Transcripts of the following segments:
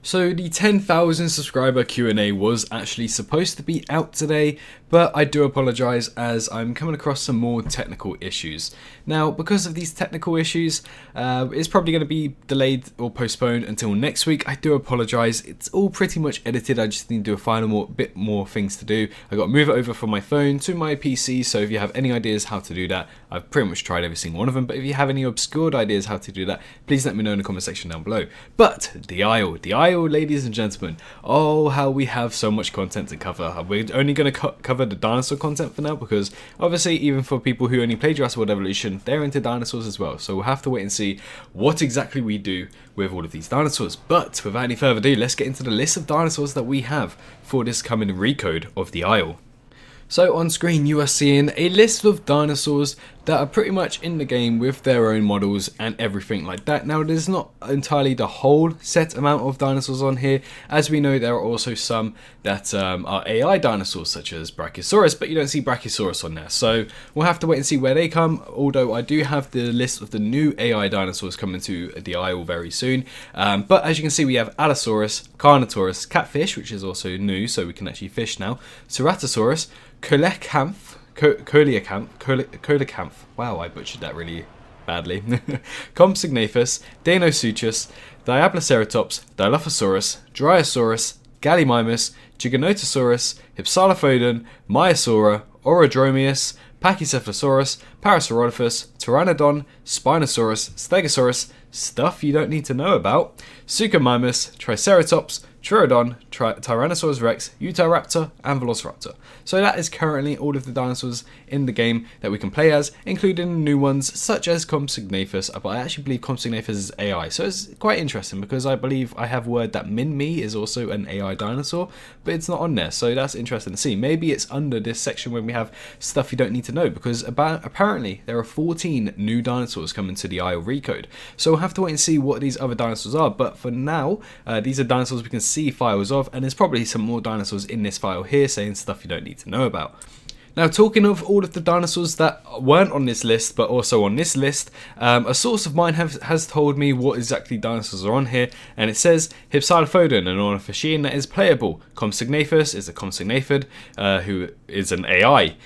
So the 10,000 subscriber Q&A was actually supposed to be out today, but I do apologise as I'm coming across some more technical issues. Now, because of these technical issues, it's probably going to be delayed or postponed until next week. I do apologise. It's all pretty much edited. I just need to do a final bit more things to do. I got to move it over from my phone to my PC, so if you have any ideas how to do that, I've pretty much tried every single one of them, but if you have any obscured ideas how to do that, please let me know in the comment section down below. But the Isle, ladies and gentlemen, oh how we have so much content to cover. We're only going to cover the dinosaur content for now, because obviously even for people who only play Jurassic World Evolution, they're into dinosaurs as well, so we'll have to wait and see what exactly we do with all of these dinosaurs. But without any further ado, let's get into the list of dinosaurs that we have for this coming Recode of the Isle. So on screen you are seeing a list of dinosaurs that are pretty much in the game with their own models and everything like that. Now there's not entirely the whole set amount of dinosaurs on here, as we know there are also some that are AI dinosaurs such as Brachiosaurus, but you don't see Brachiosaurus on there, so we'll have to wait and see where they come, although I do have the list of the new AI dinosaurs coming to the Isle very soon. But as you can see we have Allosaurus, Carnotaurus, Catfish, which is also new so we can actually fish now, Ceratosaurus, Coelacanth, wow, I butchered that really badly. Compsognathus, Deinosuchus, Diabloceratops, Dilophosaurus, Dryosaurus, Gallimimus, Giganotosaurus, Hypsilophodon, Maiasaura, Orodromius, Pachycephalosaurus, Parasaurolophus, Pteranodon, Spinosaurus, Stegosaurus, stuff you don't need to know about, Suchomimus, Triceratops, Troodon, Tyrannosaurus Rex, Utahraptor, and Velociraptor. So that is currently all of the dinosaurs in the game that we can play as, including new ones such as Compsognathus, but I actually believe Compsognathus is AI, so it's quite interesting because I believe I have word that Min-Me is also an AI dinosaur, but it's not on there, so that's interesting to see. Maybe it's under this section when we have stuff you don't need to know, because apparently there are 14 new dinosaurs coming to the Isle Recode, so we'll have to wait and see what these other dinosaurs are, but for now, these are dinosaurs we can see files of, and there's probably some more dinosaurs in this file here saying stuff you don't need to know about. Now, talking of all of the dinosaurs that weren't on this list but also on this list, a source of mine has told me what exactly dinosaurs are on here, and it says Hypsilophodon, an ornithophaean that is playable. Compsognathus is a compsognathid who is an AI.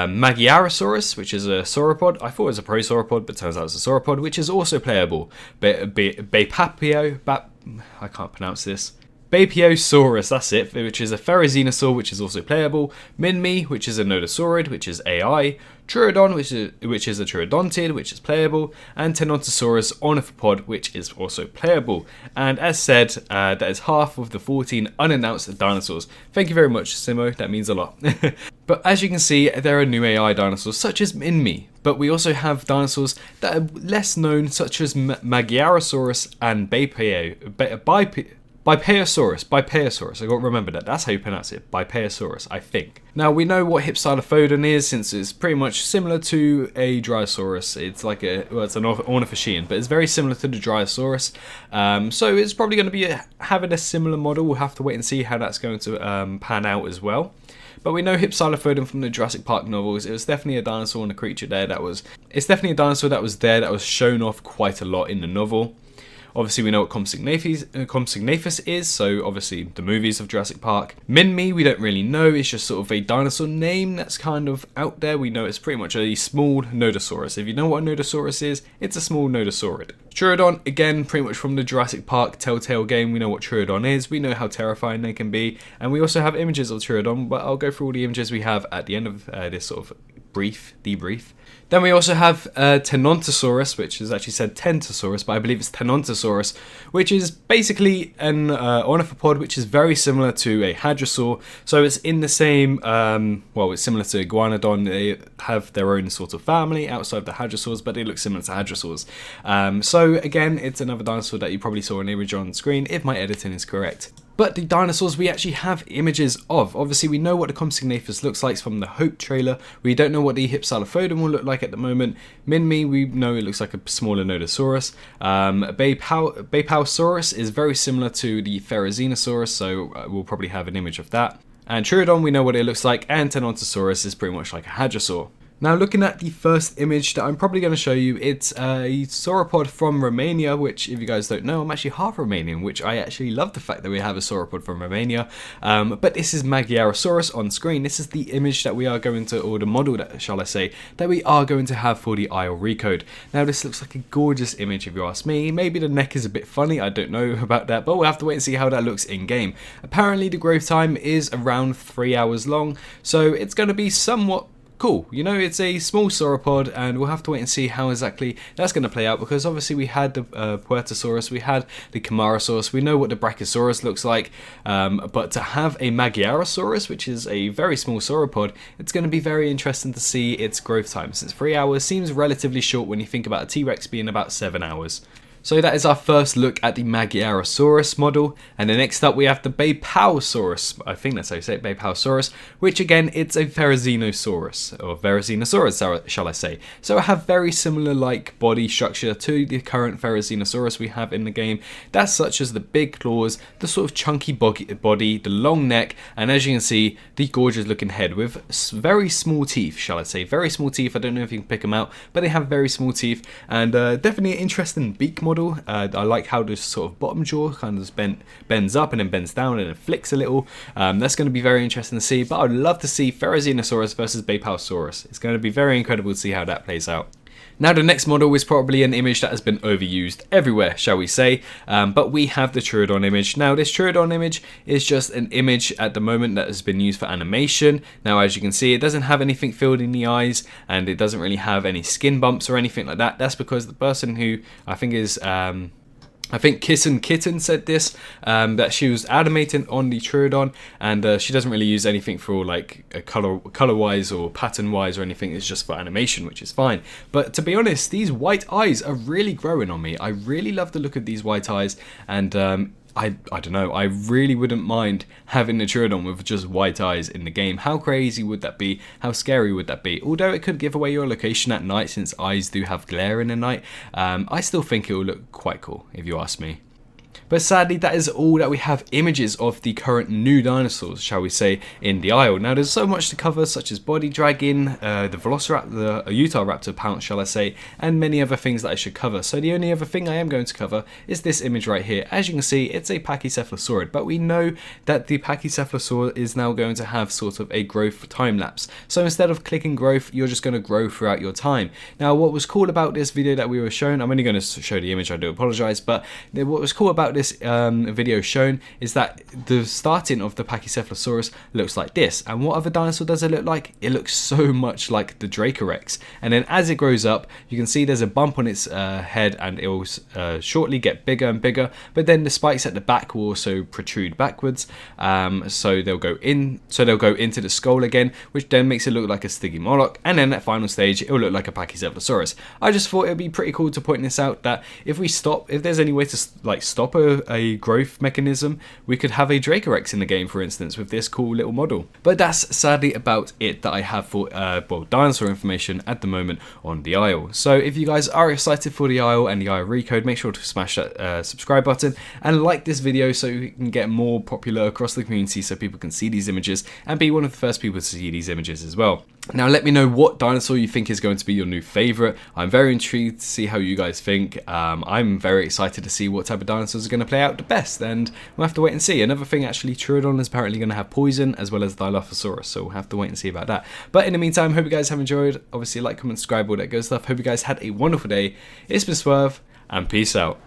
Maggie Ira Soros, which is a sauropod. I thought it was a prosauropod, but turns out it's a sauropod, which is also playable. Bapapio, I can't pronounce this. Pachycephalosaurus, that's it, which is a Therizinosaur, which is also playable. Min-Me, which is a Nodosaurid, which is AI. Troodon, which is a Troodontid, which is playable. And Tenontosaurus ornithopod, which is also playable. And as said, that is half of the 14 unannounced dinosaurs. Thank you very much, Simo, that means a lot. But as you can see, there are new AI dinosaurs, such as Min-Me. But we also have dinosaurs that are less known, such as Magyarasaurus and Pachycephalosaurus, I got to remember that, that's how you pronounce it, Pachycephalosaurus, I think. Now we know what Hypsilophodon is, since it's pretty much similar to a Dryosaurus. It's like it's an ornithophaean, but it's very similar to the Dryosaurus. So it's probably going to be having a similar model. We'll have to wait and see how that's going to pan out as well. But we know Hypsilophodon from the Jurassic Park novels. It was definitely a dinosaur and a creature there it's definitely a dinosaur that was there, that was shown off quite a lot in the novel. Obviously we know what Compsognathus is, so obviously the movies of Jurassic Park. Min-Me we don't really know, it's just sort of a dinosaur name that's kind of out there. We know it's pretty much a small Nodosaurus. If you know what a Nodosaurus is, it's a small Nodosaurid. Troodon, again, pretty much from the Jurassic Park Telltale game, we know what Troodon is, we know how terrifying they can be, and we also have images of Troodon, but I'll go through all the images we have at the end of this sort of debrief. Then we also have Tenontosaurus, which is actually said Tentosaurus, but I believe it's Tenontosaurus, which is basically an ornithopod, which is very similar to a hadrosaur. So it's in the same, well, it's similar to Iguanodon. They have their own sort of family outside of the hadrosaurs, but they look similar to hadrosaurs. So again, it's another dinosaur that you probably saw an image on screen, if my editing is correct. But the dinosaurs we actually have images of. Obviously we know what the Compsognathus looks like from the Hope trailer. We don't know what the Hypsilophodon will look like at the moment. Min-Me, we know it looks like a smaller Nodosaurus. Bapausaurus is very similar to the Therizinosaurus, so we'll probably have an image of that. And Troodon, we know what it looks like, and Tenontosaurus is pretty much like a hadrosaur. Now looking at the first image that I'm probably going to show you, it's a sauropod from Romania, which if you guys don't know, I'm actually half Romanian, which I actually love the fact that we have a sauropod from Romania. But this is Maggie Ira Soros on screen. This is the image that we are going to, or the model that, shall I say, that we are going to have for the IO Recode. Now this looks like a gorgeous image if you ask me. Maybe the neck is a bit funny, I don't know about that, but we'll have to wait and see how that looks in game. Apparently the growth time is around 3 hours long, so it's going to be somewhat cool. You know, it's a small sauropod, and we'll have to wait and see how exactly that's going to play out, because obviously we had the Puertosaurus, we had the Camarasaurus, we know what the Brachiosaurus looks like, but to have a Maggie Ira Soros, which is a very small sauropod, it's going to be very interesting to see its growth time, since 3 hours seems relatively short when you think about a T-Rex being about 7 hours. So that is our first look at the Maggie Ira Soros model, and then next up we have the Pachycephalosaurus, I think that's how you say it, Pachycephalosaurus, which again, it's a Therizinosaurus, or Therizinosaurus shall I say. So I have very similar like body structure to the current Therizinosaurus we have in the game. That's such as the big claws, the sort of chunky body, the long neck, and as you can see, the gorgeous looking head with very small teeth, shall I say. Very small teeth, I don't know if you can pick them out, but they have very small teeth, and definitely an interesting beak model. I like how this sort of bottom jaw kind of just bends up and then bends down and then flicks a little. That's going to be very interesting to see, but I'd love to see Therizinosaurus versus Pachycephalosaurus. It's going to be very incredible to see how that plays out. Now the next model is probably an image that has been overused everywhere, shall we say, but we have the Troodon image. Now this Troodon image is just an image at the moment that has been used for animation. Now as you can see, it doesn't have anything filled in the eyes, and it doesn't really have any skin bumps or anything like that. That's because the person who I think is Kitten said this, that she was animating on the Troodon, and she doesn't really use anything for like color wise or pattern wise or anything. It's just for animation, which is fine. But to be honest, these white eyes are really growing on me. I really love the look of these white eyes, and I don't know, I really wouldn't mind having the Troodon with just white eyes in the game. How crazy would that be? How scary would that be? Although it could give away your location at night, since eyes do have glare in the night, I still think it will look quite cool, if you ask me. But sadly, that is all that we have images of the current new dinosaurs, shall we say, in the aisle. Now, there's so much to cover, such as body dragging, the Velociraptor, the Utahraptor pounce, shall I say, and many other things that I should cover. So the only other thing I am going to cover is this image right here. As you can see, it's a Pachycephalosaurid, but we know that the Pachycephalosaur is now going to have sort of a growth time lapse. So instead of clicking growth, you're just going to grow throughout your time. Now, what was cool about this video that we were shown, I'm only going to show the image, I do apologize, but what was cool about this video shown is that the starting of the Pachycephalosaurus looks like this. And what other dinosaur does it look like? It looks so much like the Dracorex. And then as it grows up, you can see there's a bump on its head, and it will shortly get bigger and bigger, but then the spikes at the back will also protrude backwards, so they'll go into the skull again, which then makes it look like a Stygimoloch, and then at final stage it will look like a Pachycephalosaurus. I just thought it would be pretty cool to point this out, that if there's any way to like stop a growth mechanism, we could have a Dracorex in the game, for instance, with this cool little model. But that's sadly about it that I have for dinosaur information at the moment on the aisle. So if you guys are excited for the aisle and the aisle Recode, make sure to smash that subscribe button and like this video so we can get more popular across the community, so people can see these images and be one of the first people to see these images as well. Now let me know what dinosaur you think is going to be your new favourite. I'm very intrigued to see how you guys think. I'm very excited to see what type of dinosaurs are going to play out the best, and we'll have to wait and see. Another thing, actually, Troodon is apparently going to have poison as well as Dilophosaurus, so we'll have to wait and see about that. But in the meantime, hope you guys have enjoyed. Obviously, like, comment, subscribe, all that good stuff. Hope you guys had a wonderful day. It's been Swerve, and peace out.